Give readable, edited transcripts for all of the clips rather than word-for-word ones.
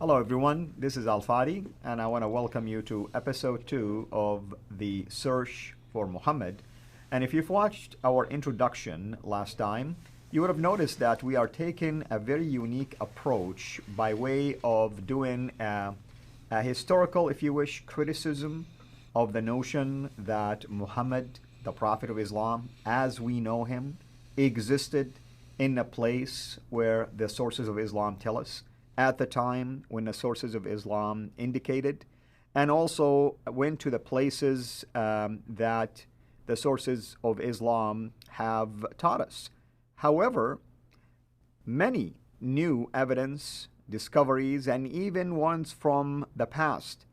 Hello everyone, this is Al-Fadi and I want to welcome you to episode 2 of the Search for Muhammad. And if you've watched our introduction last time, you would have noticed that we are taking a very unique approach by way of doing a historical, if you wish, criticism of the notion that Muhammad, the Prophet of Islam, as we know him, existed in a place where the sources of Islam tell us, at the time when the sources of Islam indicated, and also went to the places that the sources of Islam have taught us. However, many new evidence, discoveries, and even ones from the past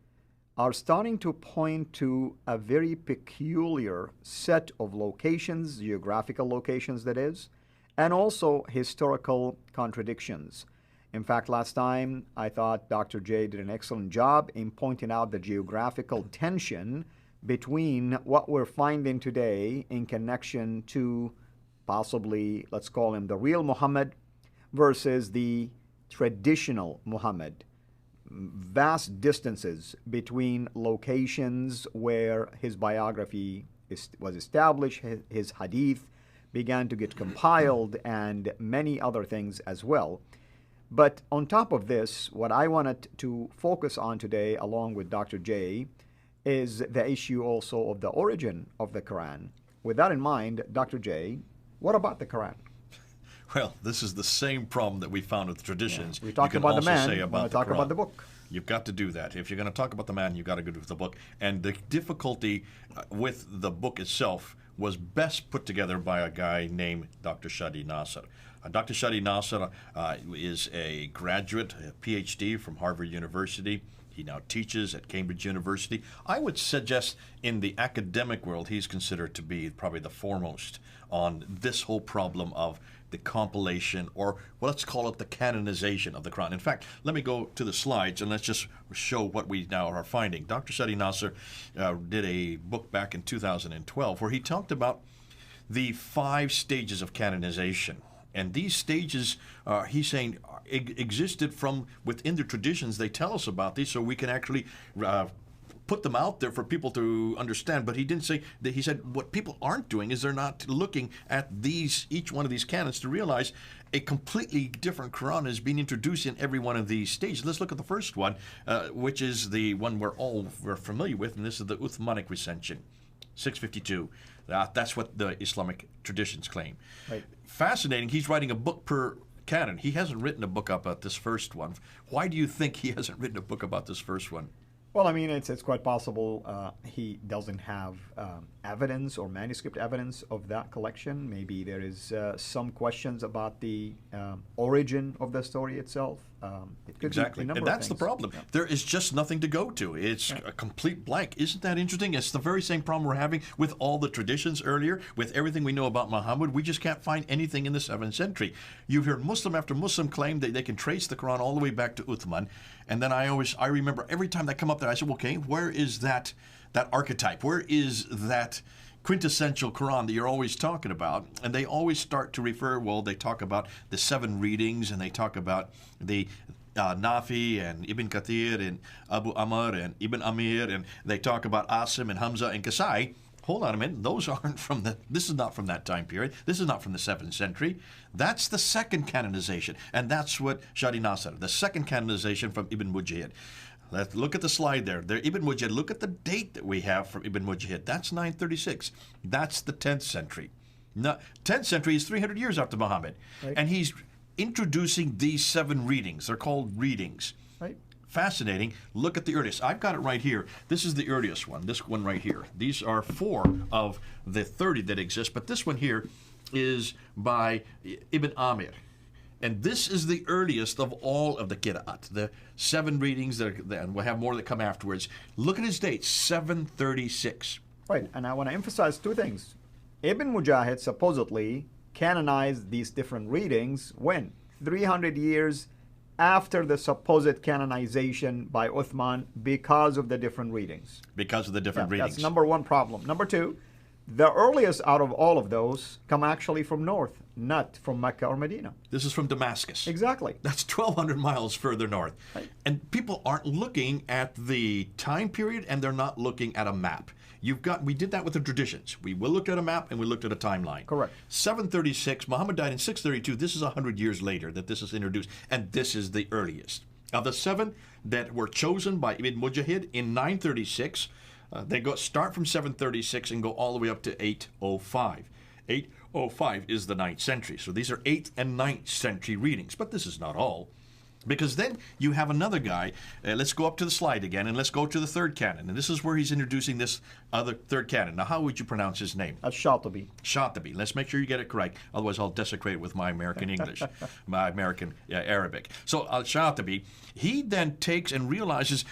are starting to point to a very peculiar set of locations, geographical locations that is, and also historical contradictions. In fact, last time I thought Dr. J did an excellent job in pointing out the geographical tension between what we're finding today in connection to possibly, let's call him the real Muhammad, versus the traditional Muhammad. Vast distances between locations where his biography was established, his hadith began to get compiled, and many other things as well. But on top of this, what I wanted to focus on today, along with Dr. J, is the issue also of the origin of the Qur'an. With that in mind, Dr. J, what about the Qur'an? Well, this is the same problem that we found with traditions. Yeah. We talked about the man, we want to talk about the book. You've got to do that. If you're going to talk about the man, you've got to go with the book. And the difficulty with the book itself was best put together by a guy named Dr. Shadi Nasser. Dr. Shadi Nasser is a graduate, a PhD from Harvard University. He now teaches at Cambridge University. I would suggest in the academic world, he's considered to be probably the foremost on this whole problem of the compilation, or well, let's call it the canonization of the Quran. In fact, let me go to the slides and let's just show what we now are finding. Dr. Shadi Nasser did a book back in 2012 where he talked about the 5 stages of canonization. And these stages, he's saying, existed from within the traditions. They tell us about these so we can actually put them out there for people to understand. But he didn't say that. He said what people aren't doing is they're not looking at each one of these canons to realize a completely different Quran is being introduced in every one of these stages. Let's look at the first one, which is the one we're familiar with, and this is the Uthmanic recension, 652. That's what the Islamic traditions claim. Right. Fascinating. He's writing a book per canon. He hasn't written a book about this first one. Why do you think he hasn't written a book about this first one? Well, I mean, it's quite possible he doesn't have evidence or manuscript evidence of that collection. Maybe there is some questions about the origin of the story itself. It could exactly, be and that's the problem. Yeah. There is just nothing to go to. It's a complete blank. Isn't that interesting? It's the very same problem we're having with all the traditions earlier, with everything we know about Muhammad. We just can't find anything in the 7th century. You've heard Muslim after Muslim claim that they can trace the Quran all the way back to Uthman, and then I remember every time they come up there, I said, okay, where is that archetype? Where is that quintessential Quran that you're always talking about? And they always start to refer, well, they talk about the 7 readings, and they talk about the Nafi and Ibn Kathir and Abu Amr and Ibn Amir, and they talk about Asim and Hamza and Kasai. Hold on a minute, those aren't from this is not from that time period. This is not from the 7th century. That's the second canonization, and that's what Shadi Nasser, the second canonization from Ibn Majah. Let's look at the slide there. Ibn Majah, look at the date that we have from Ibn Majah. That's 936. That's the 10th century. Now, 10th century is 300 years after Muhammad. Right. And he's introducing these 7 readings. They're called readings. Right. Fascinating. Look at the earliest. I've got it right here. This is the earliest one, this one right here. These are 4 of the 30 that exist, but this one here is by Ibn Amir. And this is the earliest of all of the Qira'at, the 7 readings, and we'll have more that come afterwards. Look at his date, 736. Right, and I want to emphasize 2 things. Ibn Mujahid supposedly canonized these different readings when? 300 years after the supposed canonization by Uthman because of the different readings. Because of the different readings. That's number 1 problem. Number 2, The earliest out of all of those come actually from north, not from Mecca or Medina. This is from Damascus. Exactly. That's 1,200 miles further north. Right. And people aren't looking at the time period, and they're not looking at a map. We did that with the traditions. We looked at a map and we looked at a timeline. Correct. 736, Muhammad died in 632. This is 100 years later that this is introduced, and this is the earliest. Of the 7 that were chosen by Ibn Mujahid in 936, they start from 736 and go all the way up to 805. 805 is the 9th century. So these are 8th and 9th century readings. But this is not all. Because then you have another guy. Let's go up to the slide again, and let's go to the third canon. And this is where he's introducing this other third canon. Now, how would you pronounce his name? Shatibi. Shatibi. Let's make sure you get it correct. Otherwise, I'll desecrate it with my American English, my American Arabic. So Al-Shatibi, he then takes and realizes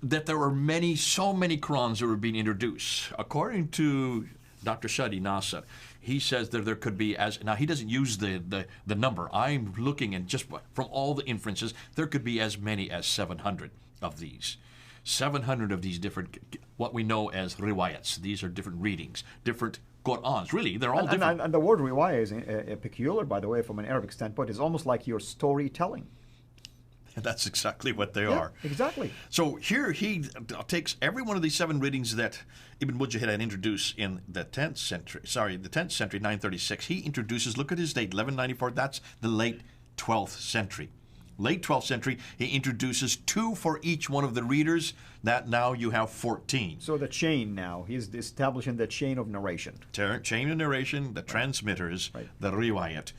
that there were so many Qur'ans that were being introduced. According to Dr. Shadi Nasser, he says that there could be now he doesn't use the number. I'm looking, and just from all the inferences, there could be as many as 700 of these. 700 of these different, what we know as riwayats. These are different readings, different Qur'ans. Really, they're all different. And the word riwayah is peculiar, by the way, from an Arabic standpoint. It's almost like your storytelling. And that's exactly what they are. Exactly. So here he takes every one of these 7 readings that Ibn Mujahid had introduced in the 10th century, 936. He introduces, look at his date, 1194, that's the late 12th century. Late 12th century, he introduces 2 for each one of the readers. That now you have 14. So the chain now, he's establishing the chain of narration. Chain of narration, the transmitters, the riwayat.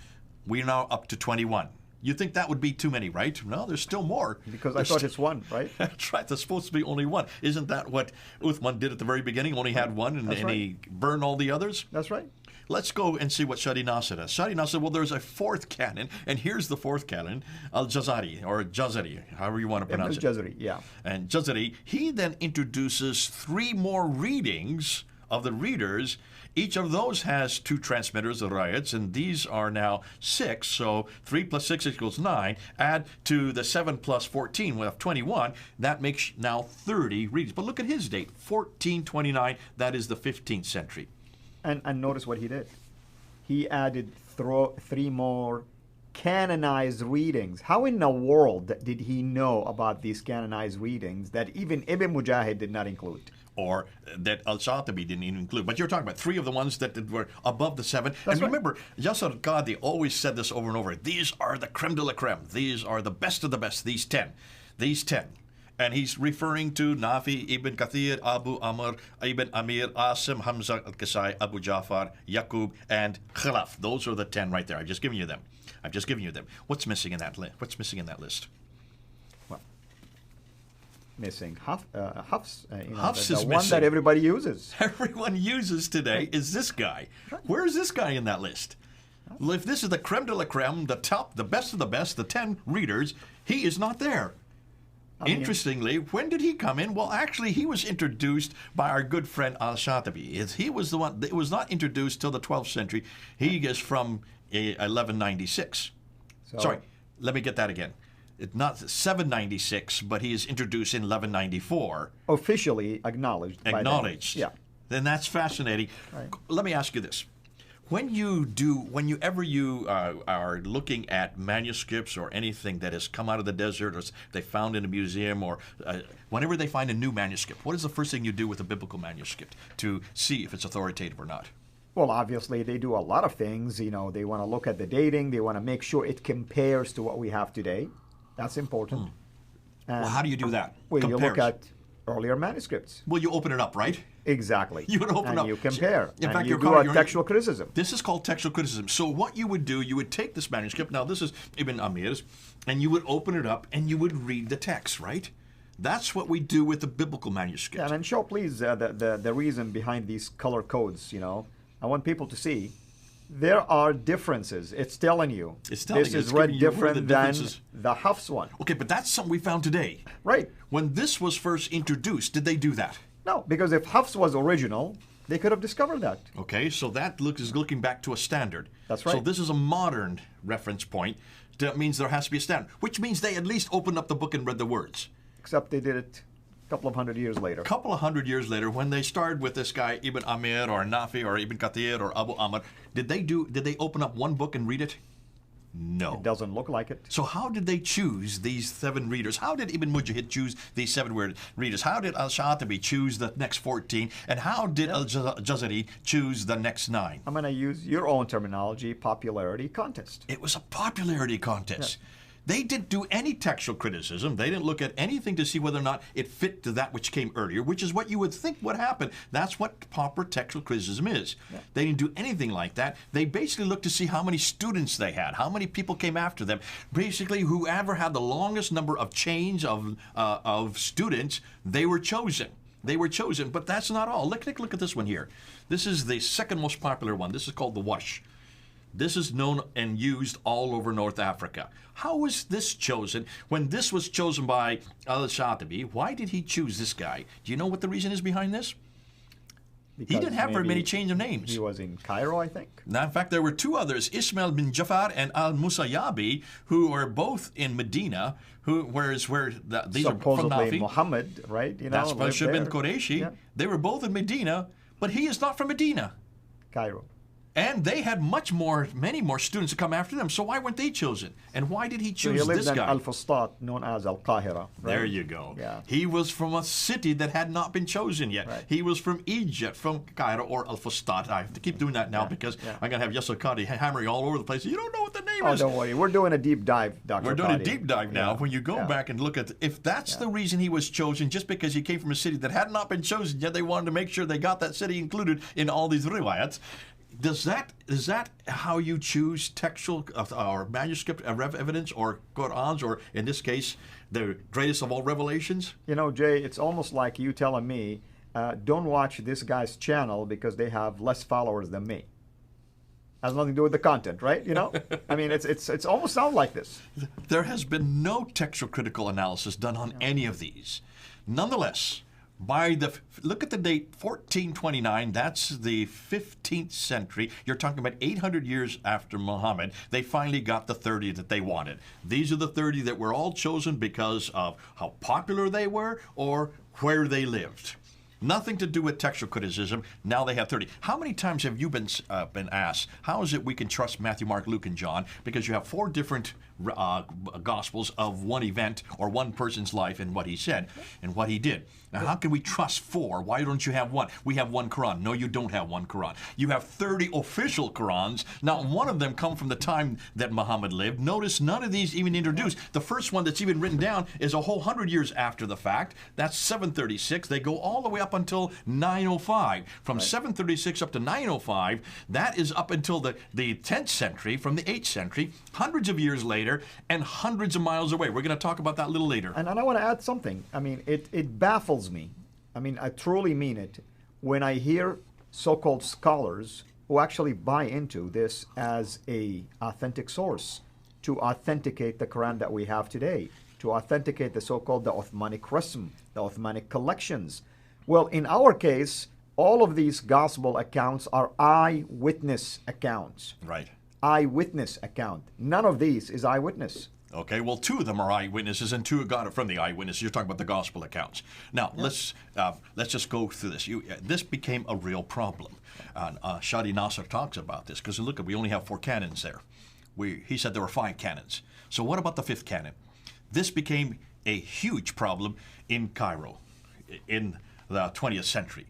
We're now up to 21. You think that would be too many, right? No, there's still more. Because I thought it's 1, right? That's right. There's supposed to be only 1. Isn't that what Uthman did at the very beginning? Only had 1, and he burned all the others? That's right. Let's go and see what Shadi Nasser does. Shadi Nasser, well, there's a 4th canon, and here's the 4th canon, Al-Jazari, or Jazari, however you want to pronounce it. Jazari, yeah. And Jazari, he then introduces 3 more readings of the readers. Each of those has 2 transmitters, the riots, and these are now 6. So 3 plus 6 equals 9. Add to the 7 plus 14, we have 21. That makes now 30 readings. But look at his date, 1429. That is the 15th century. And notice what he did. He added 3 more canonized readings. How in the world did he know about these canonized readings that even Ibn Mujahid did not include? Or that Al-Shatibi didn't even include. But you're talking about 3 of the ones that were above the 7. That's and remember, Yasser Qadi always said this over and over. These are the creme de la creme. These are the best of the best, these 10. These 10. And he's referring to Nafi, Ibn Kathir, Abu Amr, Ibn Amir, Asim, Hamza al-Kasai, Abu Jafar, Yaqub, and Khalaf. Those are the 10 right there. I've just given you them. What's missing in that list? Well, missing Hafs. Hafs is the missing. One that everybody uses. Everyone uses today is this guy. Where is this guy in that list? Well, if this is the creme de la creme, the top, the best of the best, the 10 readers, he is not there. Interestingly, when did he come in? Well, actually, he was introduced by our good friend Al-Shatibi. He was the one that was not introduced till the 12th century. He is from 1196. Sorry, let me get that again. It's not 796, but he is introduced in 1194. Officially acknowledged. Acknowledged. Yeah. Then that's fascinating. Right. Let me ask you this. Whenever you are looking at manuscripts or anything that has come out of the desert or they found in a museum or whenever they find a new manuscript, what is the first thing you do with a biblical manuscript to see if it's authoritative or not? Well, obviously, they do a lot of things. They want to look at the dating. They want to make sure it compares to what we have today. That's important. Well, how do you do that? Well, you look at earlier manuscripts. Well, you open it up, right? Exactly. You would open and up. You compare. In fact, you do a textual criticism. This is called textual criticism. So what you would do, you would take this manuscript. Now, this is Ibn Amir's, and you would open it up and you would read the text, right? That's what we do with the biblical manuscript. Yeah, and show, please, the reason behind these color codes. I want people to see there are differences. It's telling you. This is read different than the Hafs one. Okay, but that's something we found today. Right. When this was first introduced, did they do that? No, because if Hafs was original, they could have discovered that. Okay, so that is looking back to a standard. That's right. So this is a modern reference point. That means there has to be a standard, which means they at least opened up the book and read the words. Except they did it couple of 100 years later. Couple of 100 years later, when they started with this guy Ibn Amir or Nafi or Ibn Kathir or Abu Amr, did they open up one book and read it? No. It doesn't look like it. So how did they choose these 7 readers? How did Ibn Mujahid choose these 7 readers? How did Al-Shatibi choose the next 14? And how did Al-Jazari choose the next 9? I'm going to use your own terminology, popularity contest. It was a popularity contest. Yeah. They didn't do any textual criticism. They didn't look at anything to see whether or not it fit to that which came earlier, which is what you would think would happen. That's what proper textual criticism is. Yeah. They didn't do anything like that. They basically looked to see how many students they had, how many people came after them. Basically, whoever had the longest number of chains of students, they were chosen. They were chosen, but that's not all. Look at this one here. This is the second most popular one. This is called the Warsh. This is known and used all over North Africa. How was this chosen? When this was chosen by Al-Shatibi, why did he choose this guy? Do you know what the reason is behind this? Because he didn't have very many change of names. He was in Cairo, I think. Now, in fact, there were 2 others, Ismail bin Jafar and al-Musayyabi, who were both in Medina, these are from Nafi. Muhammad, right? You know, that's Bashir bin Qureshi. Yeah. They were both in Medina, but he is not from Medina. Cairo. And they had many more students to come after them. So why weren't they chosen? And why did he choose so he this guy? Al-Fustat, known as Al-Qahira. Right? There you go. Yeah. He was from a city that had not been chosen yet. Right. He was from Egypt, from Cairo or Al-Fustat. I have to keep doing that now because I'm going to have Yasser Qadi hammering all over the place. You don't know what the name is. Oh, don't worry. We're doing a deep dive, Dr. We're doing Qadi. a deep dive now. When you go back and look at, if that's the reason he was chosen, just because he came from a city that had not been chosen yet, they wanted to make sure they got that city included in all these riwayats. Is that how you choose textual or manuscript evidence or Qur'ans, or in this case, the greatest of all revelations? You know, Jay, it's almost like you telling me, don't watch this guy's channel because they have less followers than me. Has nothing to do with the content, right? You know, I mean, it's almost sound like this. There has been no textual critical analysis done on any of these. Nonetheless, look at the date 1429, that's the 15th century. You're talking about 800 years after Muhammad. They finally got the 30 that they wanted. These are the 30 that were all chosen because of how popular they were or where they lived. Nothing to do with textual criticism. Now they have 30. How many times have you been asked, how is it we can trust Matthew, Mark, Luke, and John? Because you have 4 different Gospels of one event or one person's life and what he said and what he did. Now, how can we trust 4? Why don't you have 1? We have 1 Quran. No, you don't have 1 Quran. You have 30 official Qurans. Not one of them come from the time that Muhammad lived. Notice none of these even introduced. The first one that's even written down is a whole 100 years after the fact. That's 736. They go all the way up until 905. From 736 up to 905, that is up until the 10th century, from the 8th century, hundreds of years later, and hundreds of miles away. We're going to talk about that a little later. And I want to add something. I mean, it baffles me. I mean, I truly mean it when I hear so-called scholars who actually buy into this as a authentic source to authenticate the Quran that we have today, to authenticate the so-called the Uthmanic Rasm, the Uthmanic collections. Well, in our case, all of these gospel accounts are eyewitness accounts. Right. Eyewitness account. None of these is eyewitness. Okay, well, 2 of them are eyewitnesses, and 2 got it from the eyewitnesses. You're talking about the gospel accounts. Now, let's just go through this. This became a real problem. Shadi Nasser talks about this, because look, we only have 4 canons there. He said there were 5 canons. So what about the 5th canon? This became a huge problem in Cairo in the 20th century.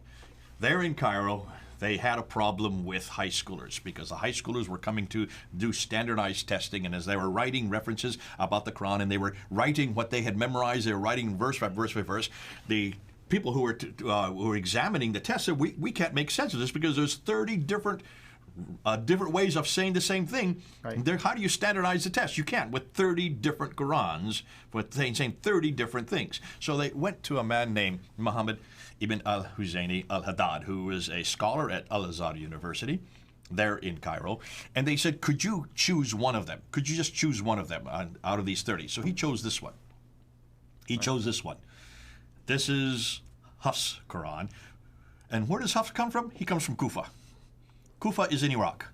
There in Cairo, they had a problem with high schoolers because the high schoolers were coming to do standardized testing, and as they were writing references about the Quran and they were writing what they had memorized, they were writing verse by verse by verse, the people who were examining the test said, we can't make sense of this because there's 30 different ways of saying the same thing. Right. How do you standardize the test? You can't with 30 different Qurans with saying 30 different things. So they went to a man named Muhammad Ibn al-Husayni al-Haddad, who was a scholar at Al-Azhar University there in Cairo, and they said, could you choose one of them? Could you just choose one of them out of these 30? So he chose this one. He chose this one. This is Hafs' Quran. And where does Hafs come from? He comes from Kufa. Kufa is in Iraq.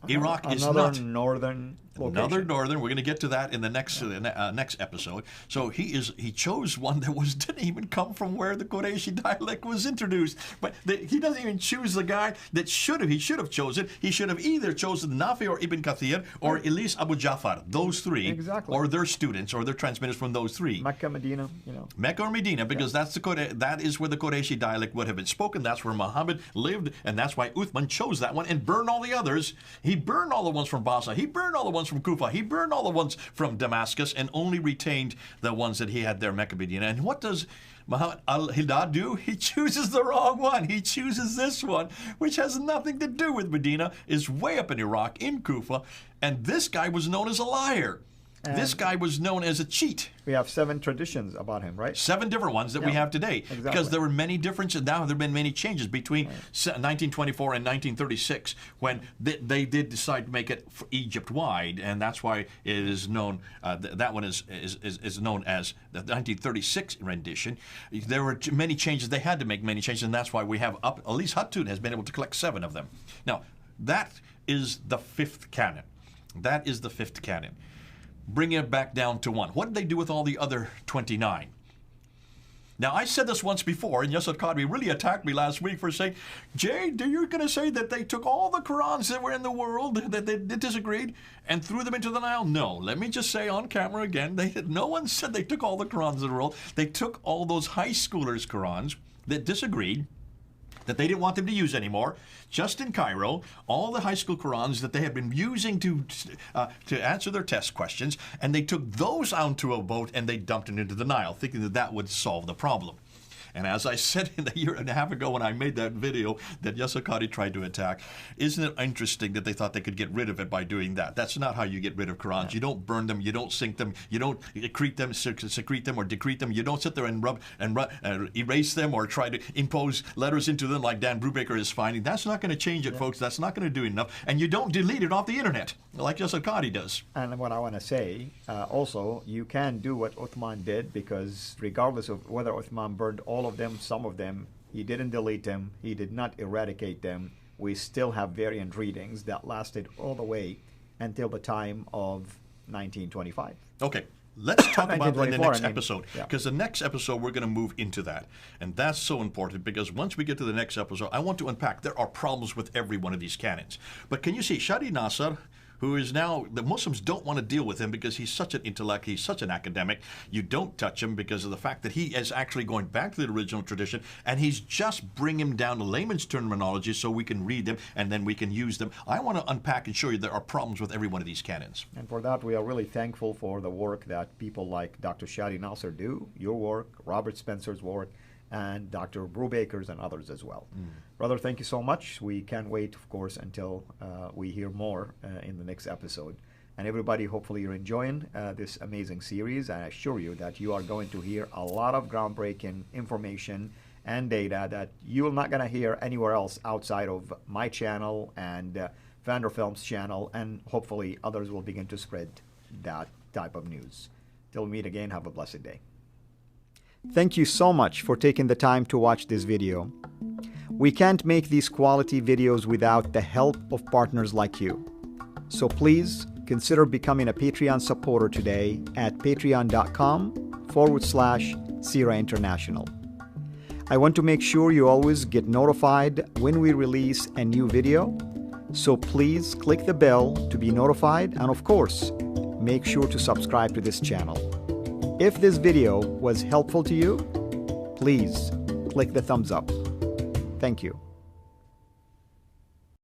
Iraq is not northern Another northern. We're going to get to that in the next next episode. So he chose one that didn't even come from where the Qurayshi dialect was introduced. But he doesn't even choose the guy that should have. He should have chosen. He should have either chosen Nafi or Ibn Kathir or Ilis Abu Ja'far. Those three, or their students or their transmitters from those three. Mecca, Medina, Mecca or Medina, because that is where the Qurayshi dialect would have been spoken. That's where Muhammad lived, and that's why Uthman chose that one and burned all the others. He burned all the ones from Basra. He burned all the ones from Kufa. He burned all the ones from Damascus and only retained the ones that he had there, Mecca, Medina. And what does Muhammad al-Hidad do? He chooses the wrong one. He chooses this one, which has nothing to do with Medina, is way up in Iraq, in Kufa, and this guy was known as a liar. And this guy was known as a cheat. We have 7 traditions about him, right? 7 different ones that we have today. Because there were many differences. Now there have been many changes between 1924 and 1936 when they did decide to make it Egypt-wide, and that's why it is known, that one is known as the 1936 rendition. There were many changes. They had to make many changes, and that's why we have at least Hattun has been able to collect 7 of them. Now, that is the 5th canon. That is the 5th canon. Bring it back down to 1. What did they do with all the other 29? Now, I said this once before, and Yasir Qadri really attacked me last week for saying, Jay, are you going to say that they took all the Qur'ans that were in the world, that they disagreed, and threw them into the Nile? No. Let me just say on camera again, no one said they took all the Qur'ans in the world. They took all those high schoolers' Qur'ans that disagreed, that they didn't want them to use anymore, just in Cairo, all the high school Qur'ans that they had been using to answer their test questions, and they took those onto a boat and they dumped it into the Nile, thinking that that would solve the problem. And as I said in a year and a half ago when I made that video that Yasir Qadri tried to attack, isn't it interesting that they thought they could get rid of it by doing that? That's not how you get rid of Qur'ans. You don't burn them, you don't sink them, you don't secrete them or decrete them, you don't sit there and erase them or try to impose letters into them like Dan Brubaker is finding. That's not going to change it, folks. That's not going to do enough. And you don't delete it off the internet like Yasir Qadri does. And what I want to say, also, you can do what Uthman did, because regardless of whether Uthman burned all of them, some of them, he didn't delete them, he did not eradicate them. We still have variant readings that lasted all the way until the time of 1925. Okay, let's talk about that in the next episode, because the next episode we're going to move into that. And that's so important, because once we get to the next episode, I want to unpack, there are problems with every one of these canons. But can you see, Shadi Nasser, who is now, the Muslims don't want to deal with him because he's such an intellect, he's such an academic. You don't touch him because of the fact that he is actually going back to the original tradition, and he's just bringing him down to layman's terminology so we can read them and then we can use them. I want to unpack and show you there are problems with every one of these canons. And for that, we are really thankful for the work that people like Dr. Shadi Nasser do, your work, Robert Spencer's work, and Dr. Brubaker's and others as well. Brother, thank you so much. We can't wait, of course, until we hear more in the next episode. And everybody, hopefully you're enjoying this amazing series. I assure you that you are going to hear a lot of groundbreaking information and data that you're not going to hear anywhere else outside of my channel and Vander Films channel, and hopefully others will begin to spread that type of news. Till we meet again, have a blessed day. Thank you so much for taking the time to watch this video. We can't make these quality videos without the help of partners like you. So please consider becoming a Patreon supporter today at patreon.com/CIRA International. I want to make sure you always get notified when we release a new video. So please click the bell to be notified, and of course, make sure to subscribe to this channel. If this video was helpful to you, please click the thumbs up. Thank you.